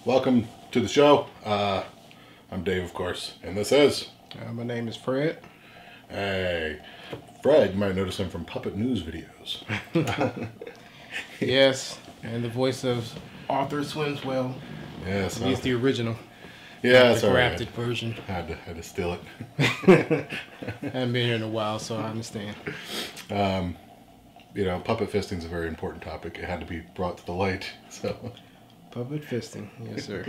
Welcome to the show. I'm Dave, of course, and this is... my name is Fred. Hey, Fred, you might notice him from Puppet News videos. Yes, and the voice of Arthur Swimswell. Yes. At least the original. Yeah, the grafted version. Had to steal it. Haven't been here in a while, so I understand. Puppet fisting is a very important topic. It had to be brought to the light, so... Puppet fisting, yes, sir.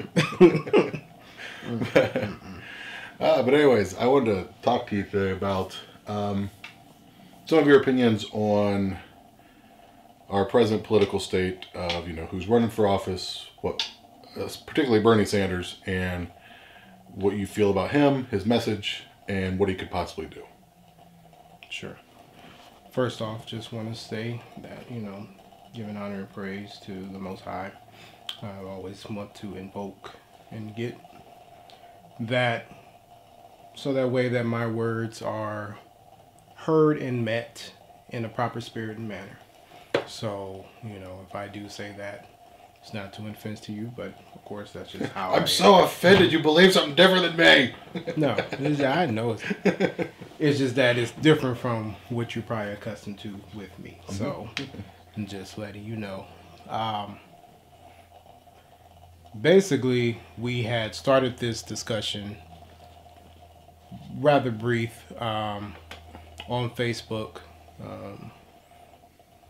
But anyways, I wanted to talk to you today about some of your opinions on our present political state of, who's running for office, particularly Bernie Sanders, and what you feel about him, his message, and what he could possibly do. Sure. First off, just want to say that, giving honor and praise to the Most High, I always want to invoke and get that, so that way that my words are heard and met in a proper spirit and manner. So, if I do say that, it's not to offense to you, but of course that's just how I'm so offended you believe something different than me. No, I know it's just that it's different from what you're probably accustomed to with me. So, I'm just letting you know. Basically, we had started this discussion rather brief on Facebook.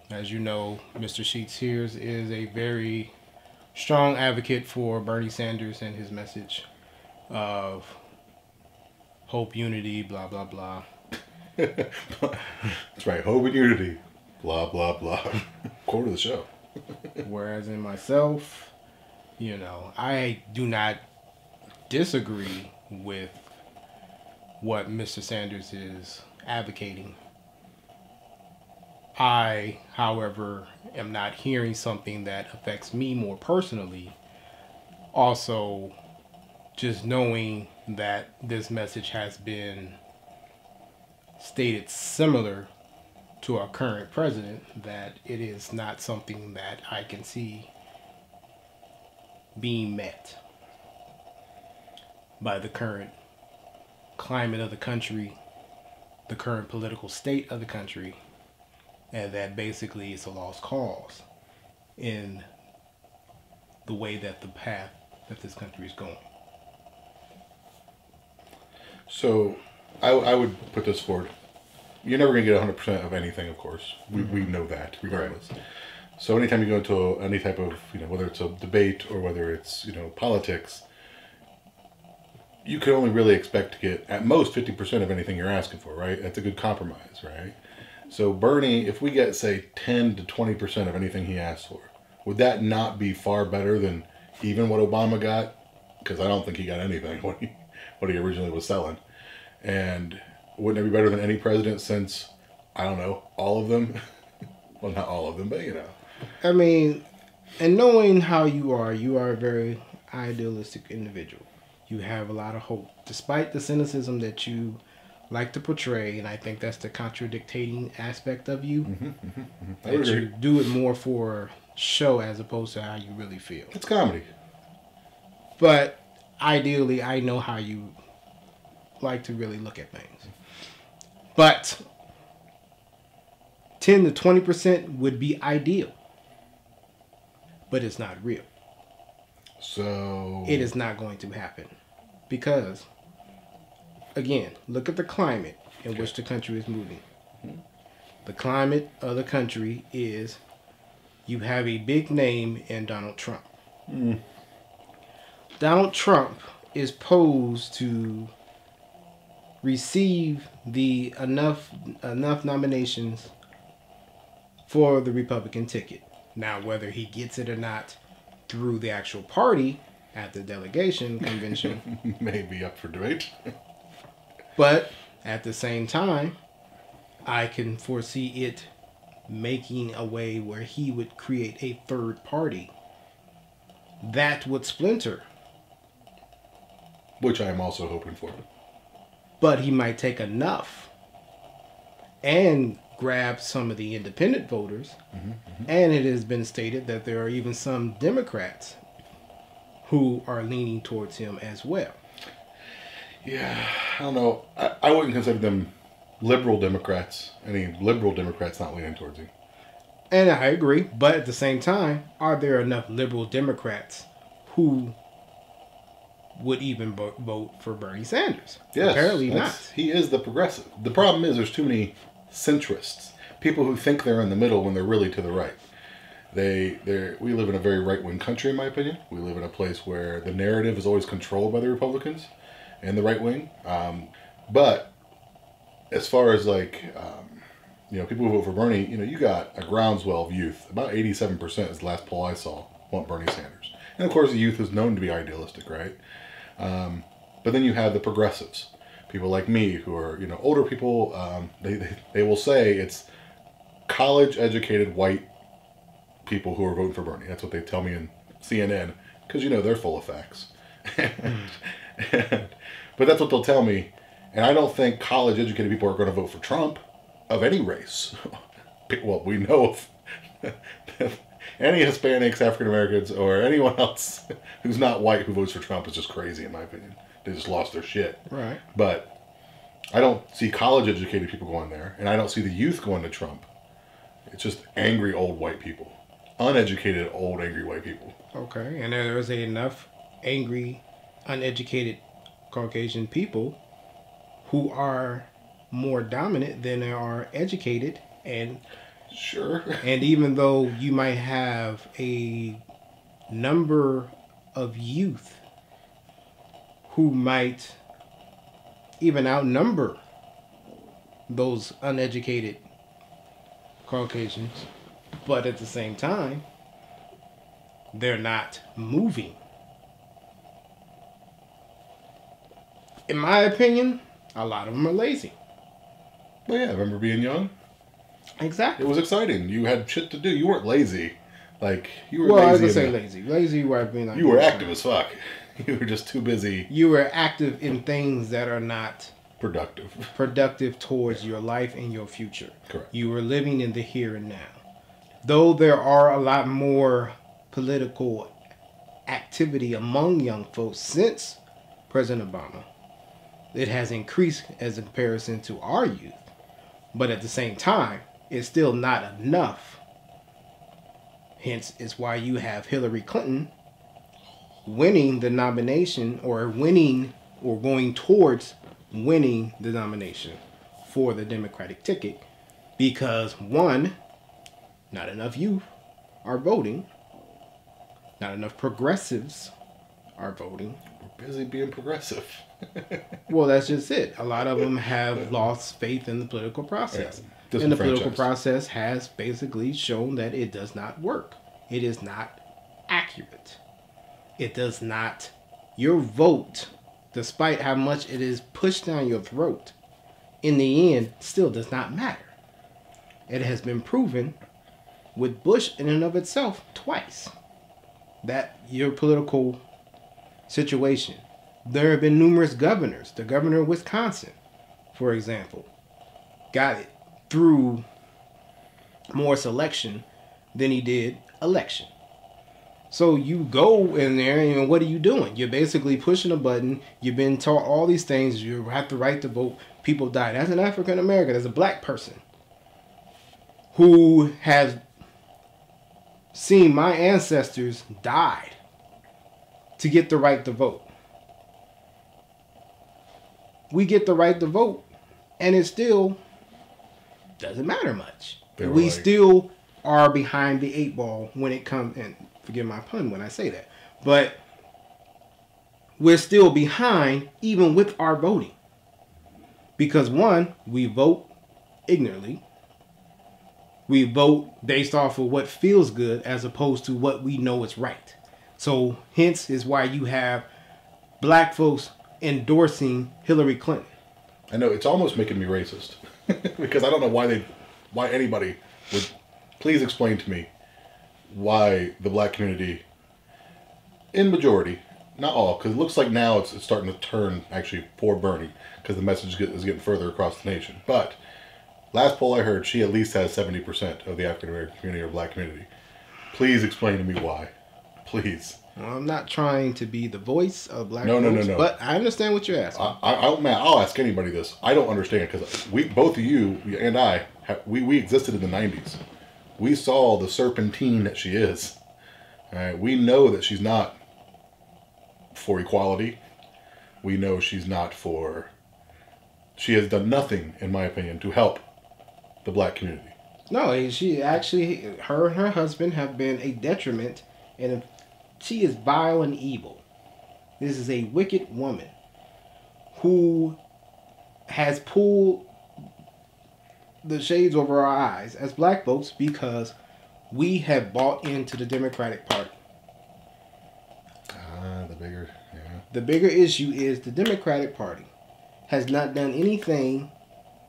As you know, Mr. Sheets here is a very strong advocate for Bernie Sanders and his message of hope, unity, blah, blah, blah. That's right, hope and unity, blah, blah, blah. Quote of the show. Whereas in myself, I do not disagree with what Mr. Sanders is advocating. I, however, am not hearing something that affects me more personally. Also, just knowing that this message has been stated similar to our current president, that it is not something that I can see being met by the current climate of the country, the current political state of the country, and that basically it's a lost cause in the way that the path that this country is going. So I would put this forward. You're never going to get 100% of anything, of course. We know that, regardless. Right. So anytime you go into any type of, whether it's a debate or whether it's, politics, you can only really expect to get, at most, 50% of anything you're asking for, right? That's a good compromise, right? So Bernie, if we get, say, 10 to 20% of anything he asks for, would that not be far better than even what Obama got? Because I don't think he got anything, what he originally was selling. And wouldn't it be better than any president since, I don't know, all of them? Well, not all of them, but I mean, and knowing how you are a very idealistic individual. You have a lot of hope, despite the cynicism that you like to portray, and I think that's the contradicting aspect of you. That you do it more for show as opposed to how you really feel. It's comedy. But ideally, I know how you like to really look at things. But 10 to 20% would be ideal. But it's not real. So it is not going to happen. Because, again, look at the climate in which the country is moving. The climate of the country is you have a big name in Donald Trump. Donald Trump is posed to receive the enough nominations for the Republican ticket. Now, whether he gets it or not through the actual party at the delegation convention may be up for debate. But at the same time, I can foresee it making a way where he would create a third party that would splinter. Which I am also hoping for. But he might take enough and grab some of the independent voters, and it has been stated that there are even some Democrats who are leaning towards him as well. Yeah, I don't know. I wouldn't consider them liberal Democrats. Any liberal Democrats not leaning towards him. And I agree, but at the same time, are there enough liberal Democrats who would even vote for Bernie Sanders? Yes, apparently not. He is the progressive. The problem is there's too many centrists, people who think they're in the middle when they're really to the right. We live in a very right-wing country, in my opinion. We live in a place where the narrative is always controlled by the Republicans and the right wing. But as far as people who vote for Bernie, you got a groundswell of youth. About 87% is the last poll I saw want Bernie Sanders. And of course, the youth is known to be idealistic, right? But then you have the progressives, people like me who are, older people. They will say it's college-educated white people who are voting for Bernie. That's what they tell me in CNN, because they're full of facts. But that's what they'll tell me, and I don't think college-educated people are going to vote for Trump of any race. Well, we know of any Hispanics, African Americans, or anyone else who's not white who votes for Trump is just crazy, in my opinion. They just lost their shit. Right. But I don't see college-educated people going there, and I don't see the youth going to Trump. It's just angry old white people. Uneducated, old, angry white people. Okay, and there's enough angry, uneducated Caucasian people who are more dominant than there are educated, and sure. And even though you might have a number of youth who might even outnumber those uneducated Caucasians, but at the same time, they're not moving. In my opinion, a lot of them are lazy. Well, yeah, I remember being young. Exactly. It was exciting. You had shit to do. You weren't lazy. You were lazy. Well, I was going to say lazy. Lazy where I've been. You were active as fuck. You were just too busy. You were active in things that are not productive towards your life and your future. Correct. You were living in the here and now. Though there are a lot more political activity among young folks since President Obama, it has increased as a comparison to our youth. But at the same time, it's still not enough. Hence, it's why you have Hillary Clinton winning the nomination, or going towards winning the nomination for the Democratic ticket, because one, not enough youth are voting, not enough progressives are voting. We're busy being progressive. Well, that's just it. A lot of them have lost faith in the political process. Yeah, and the political process has basically shown that it does not work. It is not accurate. It does not. Your vote, despite how much it is pushed down your throat, in the end, still does not matter. It has been proven with Bush in and of itself twice that your political situation. There have been numerous governors. The governor of Wisconsin, for example, got it through more selection than he did election. So you go in there and what are you doing? You're basically pushing a button. You've been taught all these things. You have the right to vote. People died. As an African American, as a black person who has seen my ancestors died to get the right to vote. We get the right to vote, and it still doesn't matter much. We still are behind the 8 ball when it comes, and forgive my pun when I say that, but we're still behind even with our voting. Because one, we vote ignorantly. We vote based off of what feels good as opposed to what we know is right. So hence is why you have black folks endorsing Hillary Clinton. I know, it's almost making me racist. Because I don't know why anybody would. Please explain to me why the black community, in majority, not all, because it looks like now it's starting to turn actually for Bernie, because the message is getting further across the nation. But Last poll I heard, she at least has 70% of the African American community or black community. Please explain to me why. Please. Well, I'm not trying to be the voice of black No, folks, no. but I understand what you're asking. I'll ask anybody this. I don't understand because both of you and I, we existed in the 90s. We saw the serpentine that she is. All right, we know that she's not for equality. We know she's not for... She has done nothing, in my opinion, to help the black community. No, she actually, her and her husband have been a detriment, and she is vile and evil. This is a wicked woman who has pulled the shades over our eyes as black folks because we have bought into the Democratic Party. The bigger issue is the Democratic Party has not done anything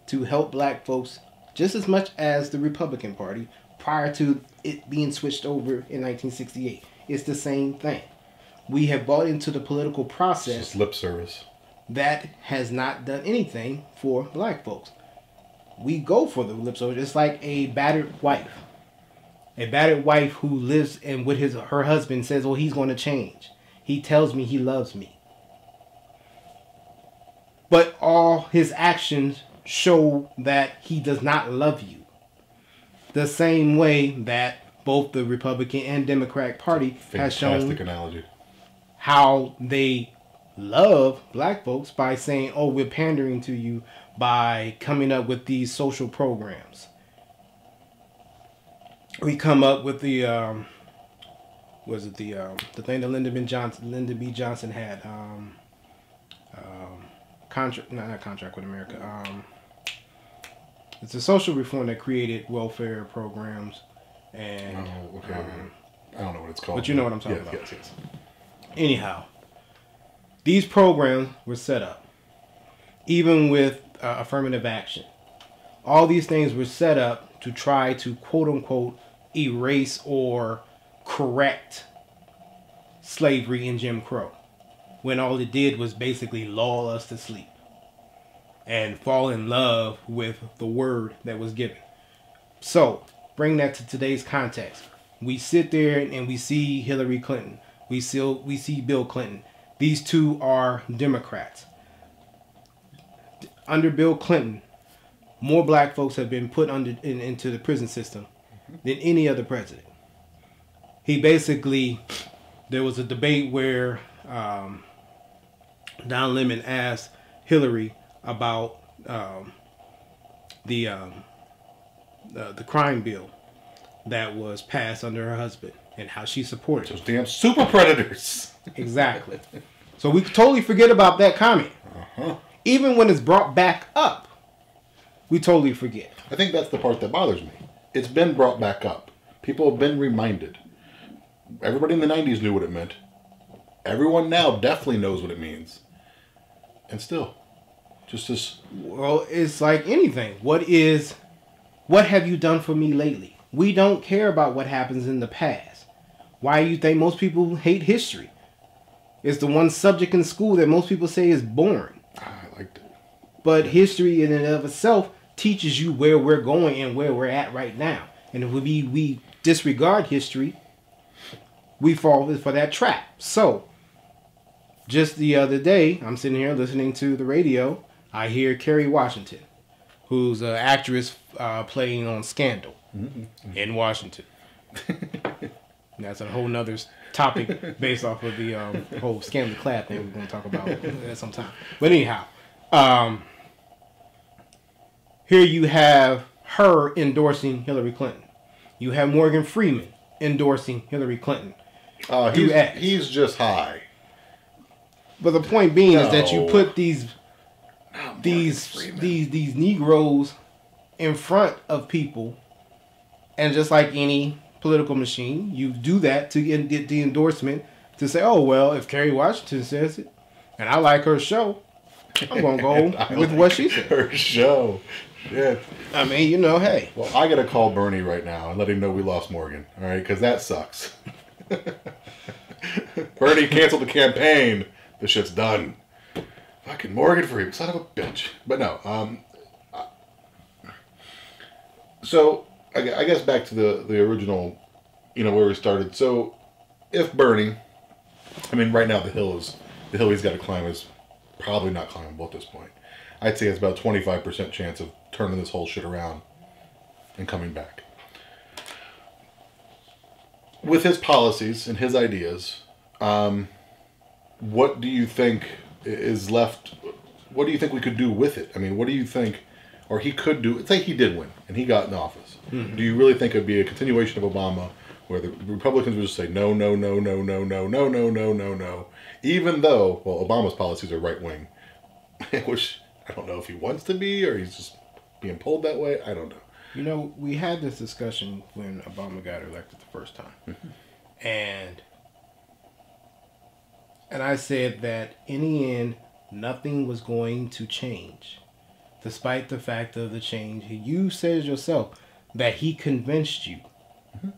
to help black folks just as much as the Republican Party prior to it being switched over in 1968. It's the same thing. We have bought into the political process. It's just lip service. That has not done anything for black folks. We go for the lip service. It's like a battered wife. A battered wife who lives and with her husband says, well, he's going to change. He tells me he loves me. But all his actions show that he does not love you. The same way that both the Republican and Democratic Party has shown analogy. How they love black folks by saying, oh, we're pandering to you by coming up with these social programs. We come up with the the thing that Lyndon B. Johnson had, not contract with America. It's a social reform that created welfare programs and I don't know what it's called. But you know what I'm talking about. Yes. Anyhow, these programs were set up, even with affirmative action. All these things were set up to try to quote unquote erase or correct slavery and Jim Crow, when all it did was basically lull us to sleep and fall in love with the word that was given. So, bring that to today's context. We sit there and we see Hillary Clinton. We see Bill Clinton. These two are Democrats. Under Bill Clinton, more black folks have been put into the prison system than any other president. He basically, there was a debate where Don Lemon asked Hillary about the crime bill that was passed under her husband and how she supported those damn super predators. Exactly. So we totally forget about that comment. Even when it's brought back up, we totally forget. I think that's the part that bothers me. It's been brought back up. People have been reminded. Everybody in the 90s knew what it meant. Everyone now definitely knows what it means. And still, just this... Well, it's like anything. What have you done for me lately? We don't care about what happens in the past. Why do you think most people hate history? It's the one subject in school that most people say is boring. I liked it. But history in and of itself teaches you where we're going and where we're at right now. And if we disregard history, we fall for that trap. So, just the other day, I'm sitting here listening to the radio. I hear Kerry Washington, who's an actress playing on Scandal in Washington. That's a whole nother topic based off of the whole Scandal Clad thing we're going to talk about at some time. But anyhow, here you have her endorsing Hillary Clinton. You have Morgan Freeman endorsing Hillary Clinton. He's just high. But the point being is that you put these Negroes in front of people, and just like any political machine, you do that to get the endorsement to say, oh, well, if Kerry Washington says it, and I like her show, I'm going to go with what she said. Her show. Yeah. I mean, you know, hey. Well, I got to call Bernie right now and let him know we lost Morgan. All right? Because that sucks. Bernie canceled the campaign. The shit's done. Fucking Morgan Freeman. Son of a bitch. But no. So I guess back to the original, where we started. So if Bernie, I mean, right now the hill he's got to climb is probably not climbable at this point. I'd say it's about 25% chance of turning this whole shit around and coming back. With his policies and his ideas, what do you think is left? What do you think we could do with it? I mean, what do you think, or he could do? Say he did win and he got in office. Mm-hmm. Do you really think it'd be a continuation of Obama, where the Republicans would just say no, no, no, no, no, no, no, no, no, no, no, even though, well, Obama's policies are right wing, which I don't know if he wants to be or he's just being pulled that way. I don't know. We had this discussion when Obama got elected the first time, mm-hmm. and I said that in the end, nothing was going to change, despite the fact of the change. You said yourself that he convinced you mm-hmm.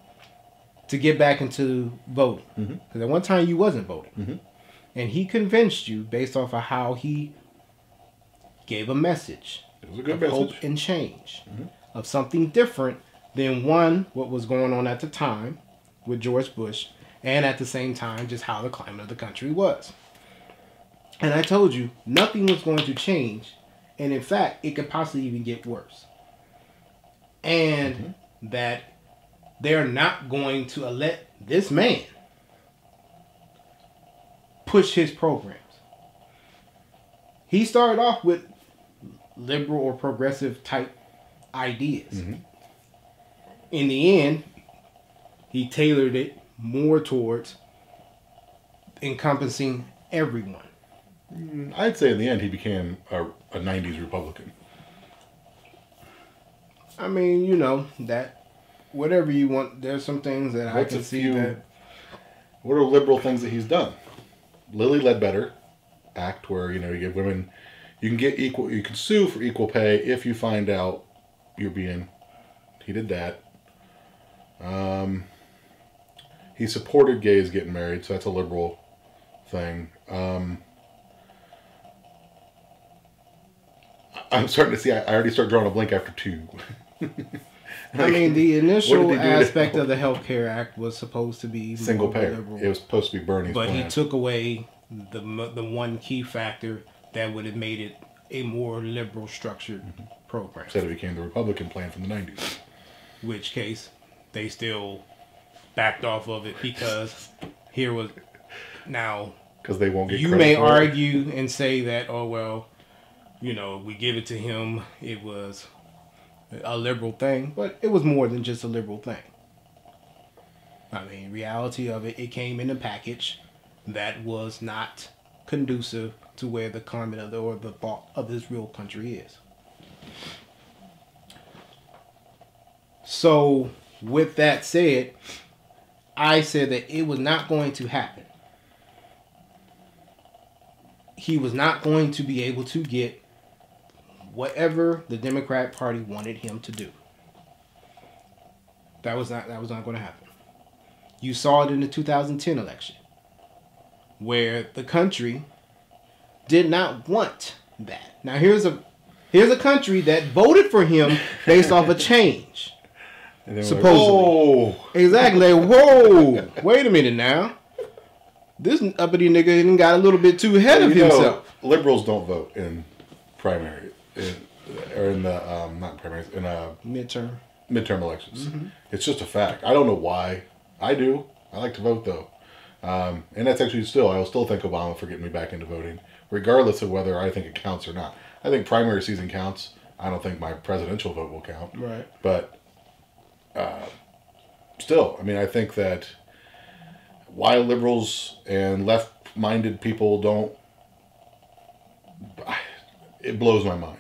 to get back into voting. Because mm-hmm. at one time you wasn't voting. Mm-hmm. And he convinced you based off of how he gave a message. It was a good of message. Hope and change. Mm-hmm. Of something different than what was going on at the time with George Bush, and at the same time just how the climate of the country was. And I told you nothing was going to change, and in fact it could possibly even get worse. And mm-hmm. that they're not going to let this man push his programs. He started off with liberal or progressive type ideas. Mm-hmm. In the end, he tailored it more towards encompassing everyone. I'd say in the end he became a 90s Republican. I mean, that whatever you want, there's some things that I can see that... What are liberal things that he's done? Lilly Ledbetter Act, where, you give women... You can sue for equal pay if you find out you're being... He did that. He supported gays getting married, so that's a liberal thing. I'm starting to see, I already start drawing a blank after 2. I mean, the initial aspect of the Health Care Act was supposed to be single payer. Liberal, it was supposed to be Bernie's plan. But he took away the one key factor that would have made it a more liberal structured mm-hmm. program. Instead it became the Republican plan from the 90s. Which case, they still backed off of it because here was... Now, because they won't get you may argue and say that, oh, well, we give it to him, it was a liberal thing, but it was more than just a liberal thing. I mean, reality of it, it came in a package that was not conducive to where the climate of the thought of this real country is. So, with that said, I said that it was not going to happen. He was not going to be able to get whatever the Democrat Party wanted him to do. That was not going to happen. You saw it in the 2010 election, where the country did not want that. Now here's a country that voted for him based off a change. Supposedly. Like, whoa. Exactly. Whoa. Wait a minute now. This uppity nigga got a little bit too ahead of himself. Liberals don't vote in primary, or in the not primaries, in midterm elections. Mm-hmm. It's just a fact. I don't know why. I do. I like to vote though, and that's actually I will still thank Obama for getting me back into voting, regardless of whether I think it counts or not. I think primary season counts. I don't think my presidential vote will count. Right. But still, I mean, I think that why liberals and left-minded people don't, it blows my mind.